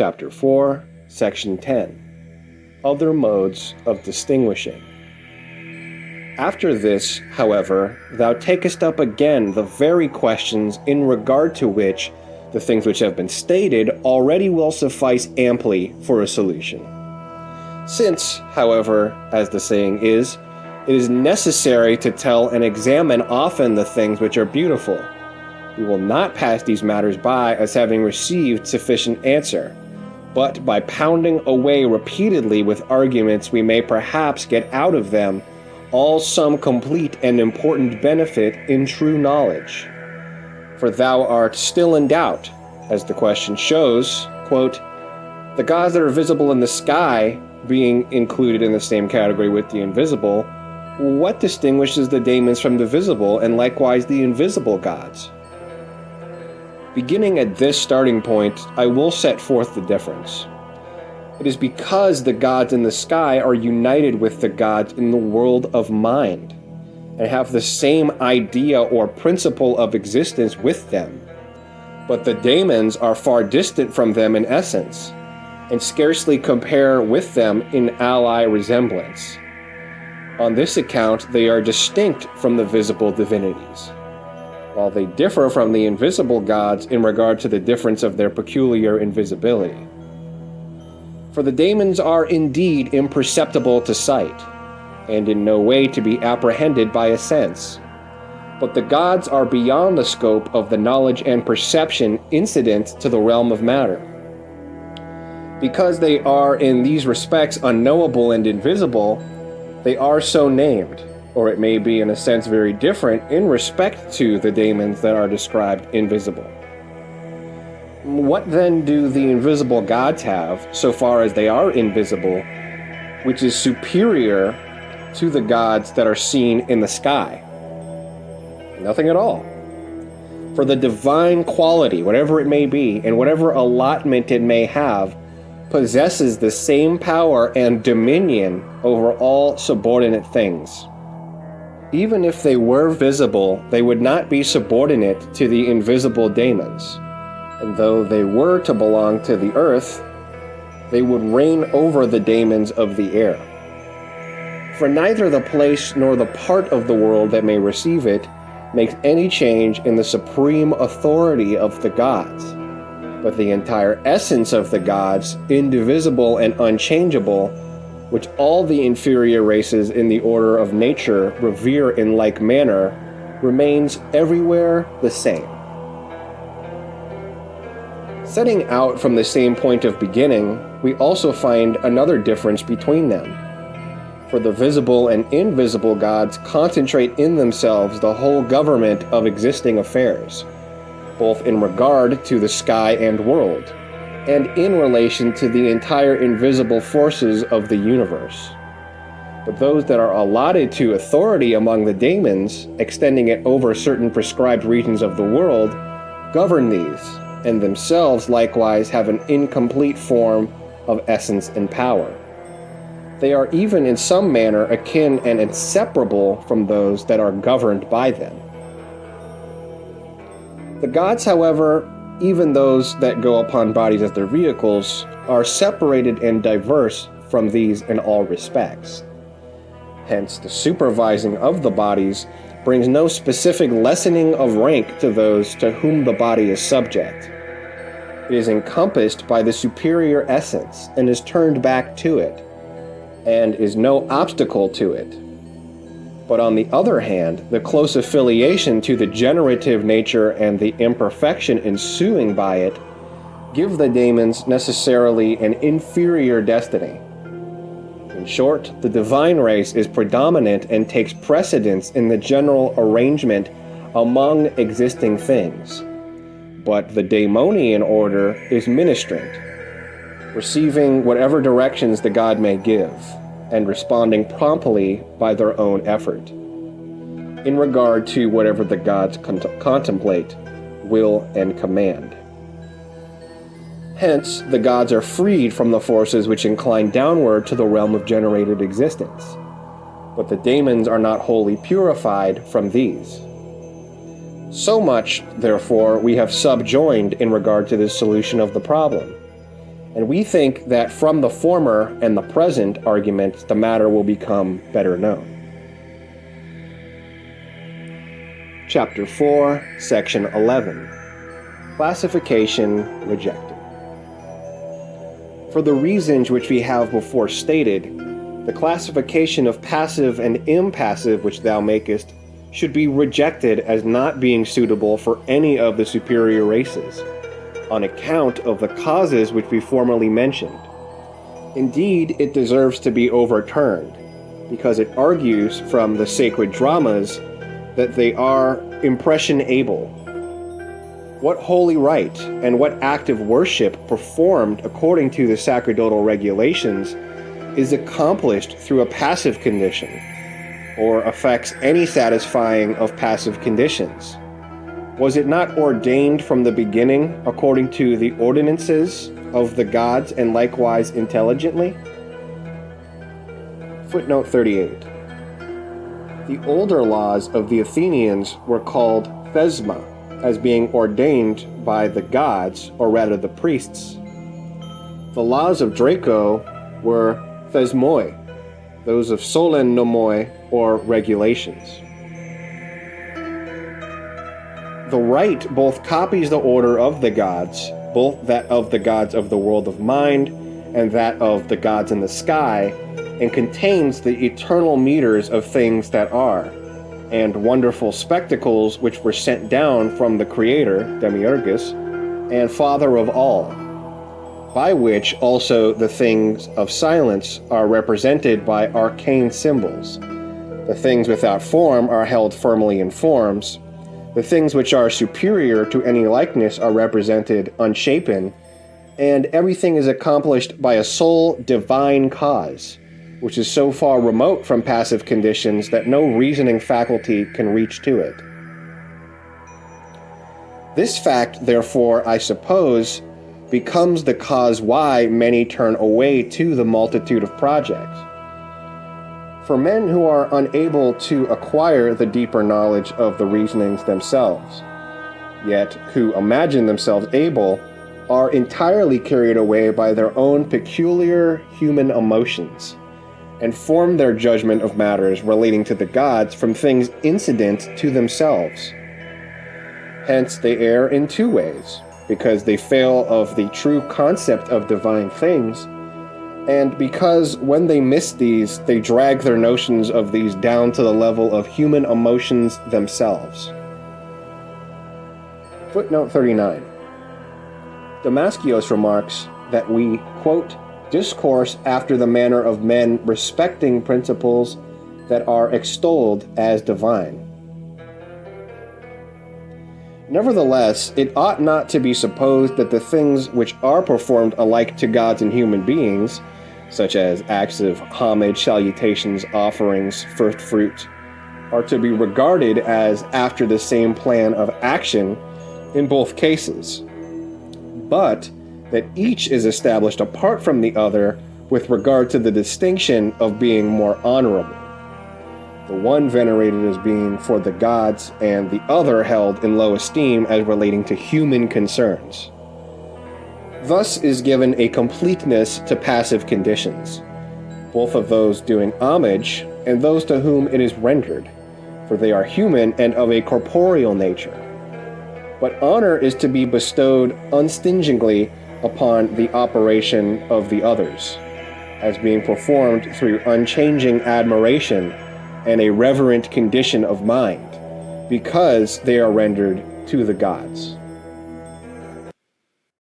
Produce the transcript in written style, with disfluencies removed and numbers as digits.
chapter 4, section 10. Other modes of distinguishing. After this, however, thou takest up again the very questions in regard to which the things which have been stated already will suffice amply for a solution. Since, however, as the saying is, it is necessary to tell and examine often the things which are beautiful, we will not pass these matters by as having received sufficient answer, but by pounding away repeatedly with arguments we may perhaps get out of them all some complete and important benefit in true knowledge. For thou art still in doubt, as the question shows, quote, the gods that are visible in the sky being included in the same category with the invisible, what distinguishes the daemons from the visible and likewise the invisible gods? Beginning at this starting point, I will set forth the difference. It is because the gods in the sky are united with the gods in the world of mind, and have the same idea or principle of existence with them. But the daemons are far distant from them in essence, and scarcely compare with them in ally resemblance. On this account, they are distinct from the visible divinities, while they differ from the invisible gods in regard to the difference of their peculiar invisibility. For the daemons are indeed imperceptible to sight, and in no way to be apprehended by a sense. But the gods are beyond the scope of the knowledge and perception incident to the realm of matter. Because they are in these respects unknowable and invisible, they are so named, or it may be in a sense very different in respect to the daemons that are described invisible. What then do the invisible gods have, so far as they are invisible, which is superior to the gods that are seen in the sky? Nothing at all. For the divine quality, whatever it may be, and whatever allotment it may have, possesses the same power and dominion over all subordinate things. Even if they were visible, they would not be subordinate to the invisible daemons. And though they were to belong to the earth, they would reign over the daemons of the air. For neither the place nor the part of the world that may receive it makes any change in the supreme authority of the gods, but the entire essence of the gods, indivisible and unchangeable, which all the inferior races in the order of nature revere in like manner, remains everywhere the same. Setting out from the same point of beginning, we also find another difference between them. For the visible and invisible gods concentrate in themselves the whole government of existing affairs, both in regard to the sky and world, and in relation to the entire invisible forces of the universe. But those that are allotted to authority among the daemons, extending it over certain prescribed regions of the world, govern these, and themselves likewise have an incomplete form of essence and power. They are even in some manner akin and inseparable from those that are governed by them. The gods, however, even those that go upon bodies as their vehicles, are separated and diverse from these in all respects. Hence, the supervising of the bodies brings no specific lessening of rank to those to whom the body is subject. It is encompassed by the superior essence and is turned back to it, and is no obstacle to it. But on the other hand, the close affiliation to the generative nature and the imperfection ensuing by it give the daemons necessarily an inferior destiny. In short, the divine race is predominant and takes precedence in the general arrangement among existing things. But the daemonian order is ministrant, receiving whatever directions the god may give, and responding promptly by their own effort, in regard to whatever the gods contemplate, will, and command. Hence, the gods are freed from the forces which incline downward to the realm of generated existence, but the daemons are not wholly purified from these. So much, therefore, we have subjoined in regard to this solution of the problem, and we think that from the former and the present arguments the matter will become better known. Chapter 4, Section 11. Classification rejected. For the reasons which we have before stated, the classification of passive and impassive which thou makest should be rejected as not being suitable for any of the superior races, on account of the causes which we formerly mentioned. Indeed, it deserves to be overturned, because it argues from the sacred dramas that they are impression-able. What holy rite and what act of worship performed according to the sacerdotal regulations is accomplished through a passive condition, or affects any satisfying of passive conditions? Was it not ordained from the beginning according to the ordinances of the gods and likewise intelligently? Footnote 38. The older laws of the Athenians were called thesma, as being ordained by the gods, or rather the priests. The laws of Draco were thesmoi, those of Solon nomoi, or regulations. The rite both copies the order of the gods, both that of the gods of the world of mind and that of the gods in the sky, and contains the eternal meters of things that are, and wonderful spectacles which were sent down from the Creator, Demiurgus, and Father of all, by which also the things of silence are represented by arcane symbols. The things without form are held firmly in forms. The things which are superior to any likeness are represented unshapen, and everything is accomplished by a sole divine cause, which is so far remote from passive conditions that no reasoning faculty can reach to it. This fact, therefore, I suppose, becomes the cause why many turn away to the multitude of projects. For men who are unable to acquire the deeper knowledge of the reasonings themselves, yet who imagine themselves able, are entirely carried away by their own peculiar human emotions, and form their judgment of matters relating to the gods from things incident to themselves. Hence they err in two ways, because they fail of the true concept of divine things, and because when they miss these, they drag their notions of these down to the level of human emotions themselves. Footnote 39. Damascius remarks that we, quote, discourse after the manner of men respecting principles that are extolled as divine. Nevertheless, it ought not to be supposed that the things which are performed alike to gods and human beings, such as acts of homage, salutations, offerings, first fruit, are to be regarded as after the same plan of action in both cases, but that each is established apart from the other with regard to the distinction of being more honorable, the one venerated as being for the gods and the other held in low esteem as relating to human concerns. Thus is given a completeness to passive conditions, both of those doing homage and those to whom it is rendered, for they are human and of a corporeal nature. But honor is to be bestowed unstingingly upon the operation of the others, as being performed through unchanging admiration and a reverent condition of mind, because they are rendered to the gods.